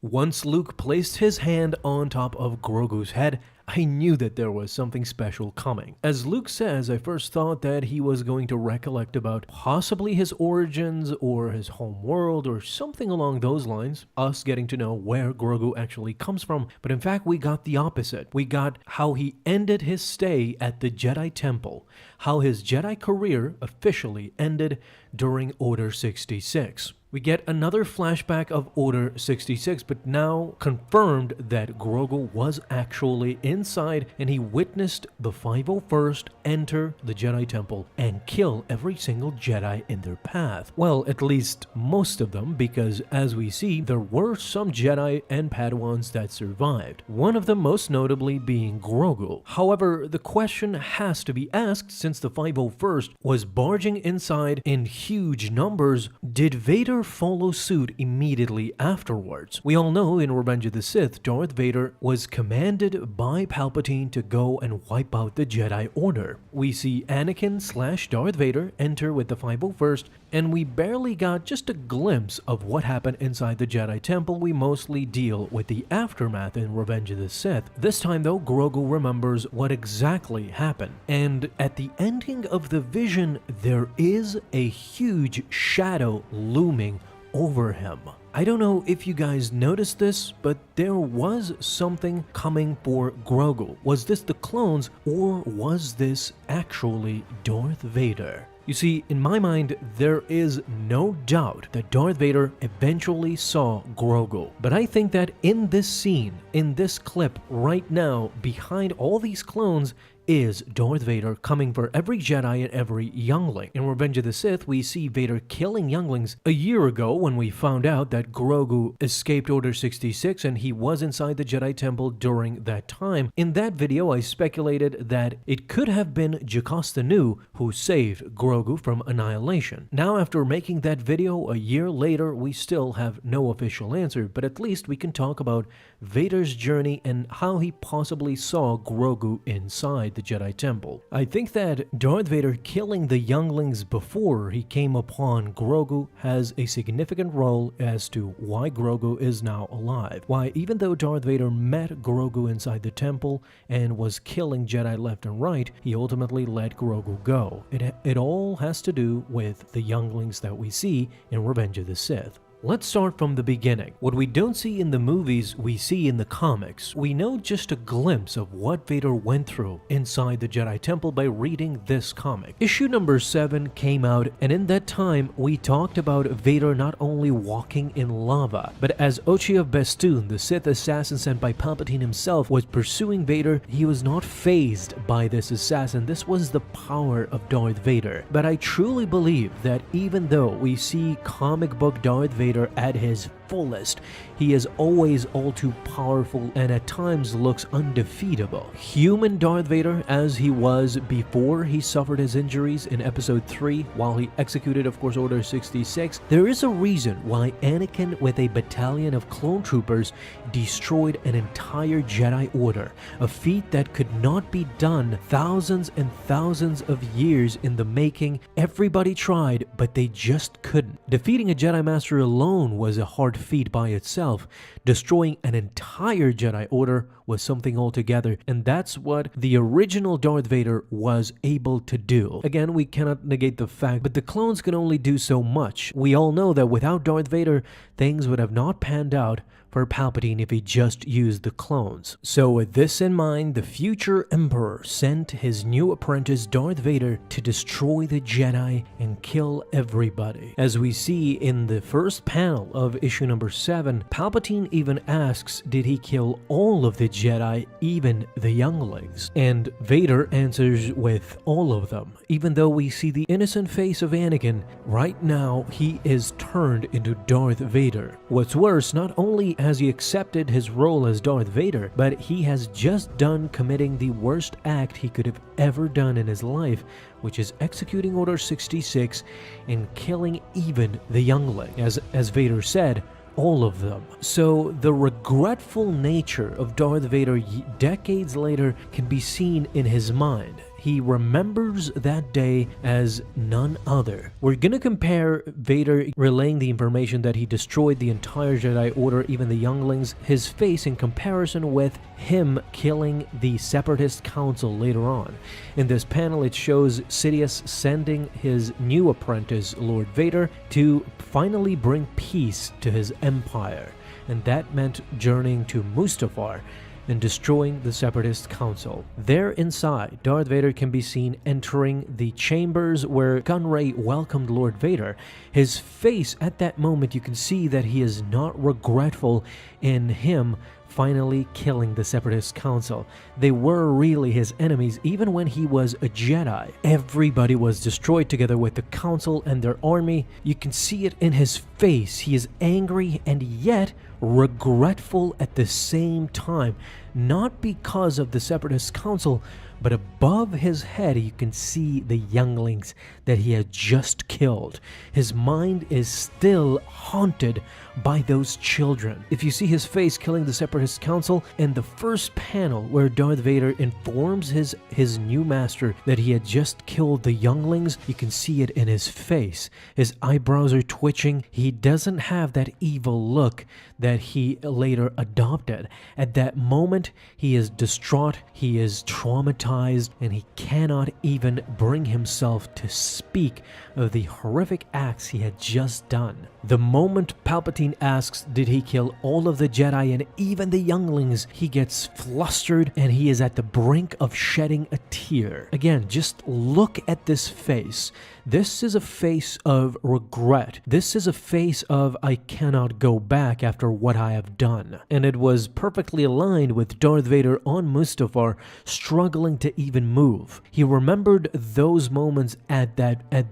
Once Luke placed his hand on top of Grogu's head, I knew that there was something special coming. As Luke says, I first thought that he was going to recollect about possibly his origins or his home world or something along those lines, us getting to know where Grogu actually comes from, but in fact we got the opposite. We got how he ended his stay at the Jedi Temple, how his Jedi career officially ended during Order 66. We get another flashback of Order 66, but now confirmed that Grogu was actually inside and he witnessed the 501st enter the Jedi Temple and kill every single Jedi in their path. Well, at least most of them, because as we see, there were some Jedi and Padawans that survived. One of them most notably being Grogu. However, the question has to be asked, since the 501st was barging inside in huge numbers, did Vader follow suit immediately afterwards? We all know in Revenge of the Sith, Darth Vader was commanded by Palpatine to go and wipe out the Jedi Order. We see Anakin / Darth Vader enter with the 501st, and we barely got just a glimpse of what happened inside the Jedi Temple. We mostly deal with the aftermath in Revenge of the Sith. This time though, Grogu remembers what exactly happened, and at the ending of the vision, there is a huge shadow looming over him. I don't know if you guys noticed this, but there was something coming for Grogu. Was this the clones, or was this actually Darth Vader? You see, in my mind, there is no doubt that Darth Vader eventually saw Grogu. But I think that in this scene, in this clip right now, behind all these clones, is Darth Vader coming for every Jedi and every youngling. In Revenge of the Sith, we see Vader killing younglings a year ago when we found out that Grogu escaped Order 66 and he was inside the Jedi Temple during that time. In that video, I speculated that it could have been Jocasta Nu who saved Grogu from annihilation. Now, after making that video a year later, we still have no official answer, but at least we can talk about Vader's journey and how he possibly saw Grogu inside the Jedi Temple. I think that Darth Vader killing the younglings before he came upon Grogu has a significant role as to why Grogu is now alive. Why, even though Darth Vader met Grogu inside the temple and was killing Jedi left and right, he ultimately let Grogu go. It all has to do with the younglings that we see in Revenge of the Sith. Let's start from the beginning. What we don't see in the movies, we see in the comics. We know just a glimpse of what Vader went through inside the Jedi Temple by reading this comic. Issue number 7 came out, and in that time, we talked about Vader not only walking in lava, but as Ochi of Bestoon, the Sith assassin sent by Palpatine himself, was pursuing Vader, he was not fazed by this assassin. This was the power of Darth Vader. But I truly believe that even though we see comic book Darth Vader at his fullest, he is always all too powerful and at times looks undefeatable. Human Darth Vader as he was before he suffered his injuries in episode 3 while he executed, of course, Order 66, there is a reason why Anakin with a battalion of clone troopers destroyed an entire Jedi Order, a feat that could not be done thousands and thousands of years in the making. Everybody tried, but they just couldn't. Defeating a Jedi Master alone was a hard feat by itself. Destroying an entire Jedi Order was something altogether, and that's what the original Darth Vader was able to do. Again, we cannot negate the fact, but the clones can only do so much. We all know that without Darth Vader, things would have not panned out for Palpatine if he just used the clones. So with this in mind, the future Emperor sent his new apprentice Darth Vader to destroy the Jedi and kill everybody. As we see in the first panel of issue number 7, Palpatine even asks, did he kill all of the Jedi, even the younglings? And Vader answers with all of them. Even though we see the innocent face of Anakin, right now he is turned into Darth Vader. What's worse, not only has he accepted his role as Darth Vader, but he has just done committing the worst act he could have ever done in his life, which is executing Order 66 and killing even the youngling. As Vader said, all of them. So the regretful nature of Darth Vader decades later can be seen in his mind. he remembers that day as none other. We're gonna compare Vader relaying the information that he destroyed the entire Jedi Order, even the younglings, his face in comparison with him killing the Separatist Council later on. In this panel, it shows Sidious sending his new apprentice, Lord Vader, to finally bring peace to his empire, and that meant journeying to Mustafar and destroying the Separatist Council. There inside, Darth Vader can be seen entering the chambers where Gunray welcomed Lord Vader. His face at that moment, you can see that he is not regretful in him finally killing the Separatist Council. They were really his enemies even when he was a Jedi. Everybody was destroyed together with the Council and their army. You can see it in his face. He is angry and yet regretful at the same time. Not because of the Separatist Council, but above his head you can see the younglings that he had just killed. His mind is still haunted by those children. If you see his face killing the Separatist Council in the first panel where Darth Vader informs his new master that he had just killed the younglings, you can see it in his face. His eyebrows are twitching. He doesn't have that evil look that he later adopted. At that moment, he is distraught, he is traumatized, and he cannot even bring himself to speak of the horrific acts he had just done. The moment Palpatine asks, did he kill all of the Jedi and even the younglings, he gets flustered and he is at the brink of shedding a tear. Again, just look at this face. This is a face of regret. This is a face of, I cannot go back after what I have done. And it was perfectly aligned with Darth Vader on Mustafar struggling to even move. He remembered those moments at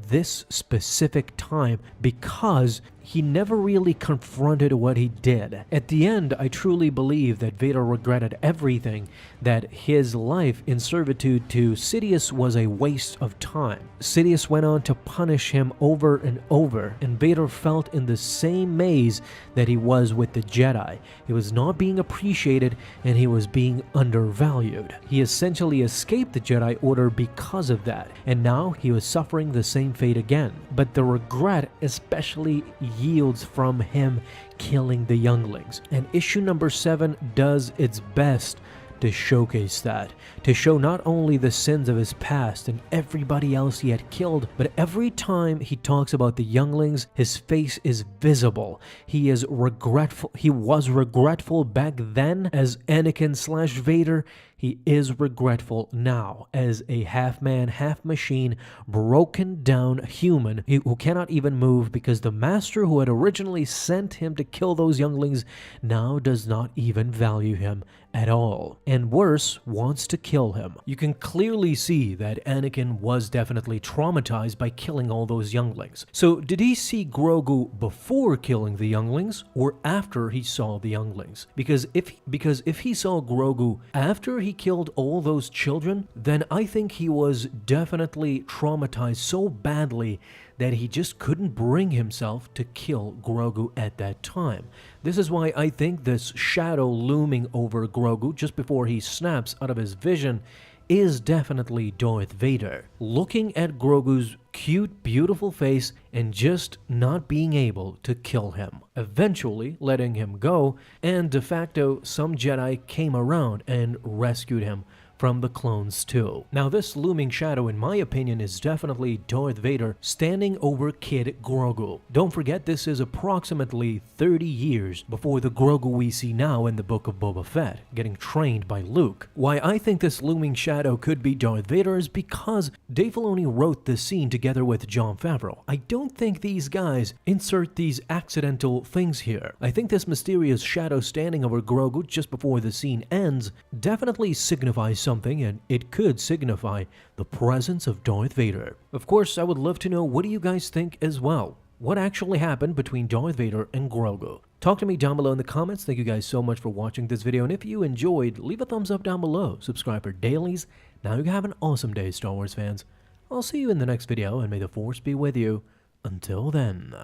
this specific time because he never really confronted what he did. At the end, I truly believe that Vader regretted everything, that his life in servitude to Sidious was a waste of time. Sidious went on to punish him over and over, and Vader felt in the same maze that he was with the Jedi. He was not being appreciated, and he was being undervalued. He essentially escaped the Jedi Order because of that, and now he was suffering the same fate again. But the regret especially yields from him killing the younglings. And issue number 7 does its best to showcase that, to show not only the sins of his past and everybody else he had killed, but every time he talks about the younglings, his face is visible. He is regretful. He was regretful back then as Anakin/Vader. He is regretful now as a half-man, half-machine, broken-down human who cannot even move because the master who had originally sent him to kill those younglings now does not even value him at all, and worse, wants to kill him. You can clearly see that Anakin was definitely traumatized by killing all those younglings. So did he see Grogu before killing the younglings or after he saw the younglings? Because if he saw Grogu after he killed all those children, then I think he was definitely traumatized so badly that he just couldn't bring himself to kill Grogu at that time. This is why I think this shadow looming over Grogu just before he snaps out of his vision is definitely Darth Vader, looking at Grogu's cute, beautiful face and just not being able to kill him, eventually letting him go, and de facto some Jedi came around and rescued him from the clones too. Now this looming shadow, in my opinion, is definitely Darth Vader standing over Kid Grogu. Don't forget, this is approximately 30 years before the Grogu we see now in the book of Boba Fett, getting trained by Luke. Why I think this looming shadow could be Darth Vader is because Dave Filoni wrote this scene together with Jon Favreau. I don't think these guys insert these accidental things here. I think this mysterious shadow standing over Grogu just before the scene ends definitely signifies something, and it could signify the presence of Darth Vader. Of course, I would love to know, what do you guys think as well? What actually happened between Darth Vader and Grogu? Talk to me down below in the comments. Thank you guys so much for watching this video, and if you enjoyed, leave a thumbs up down below. Subscribe for dailies. Now you have an awesome day, Star Wars fans. I'll see you in the next video, and may the Force be with you. Until then.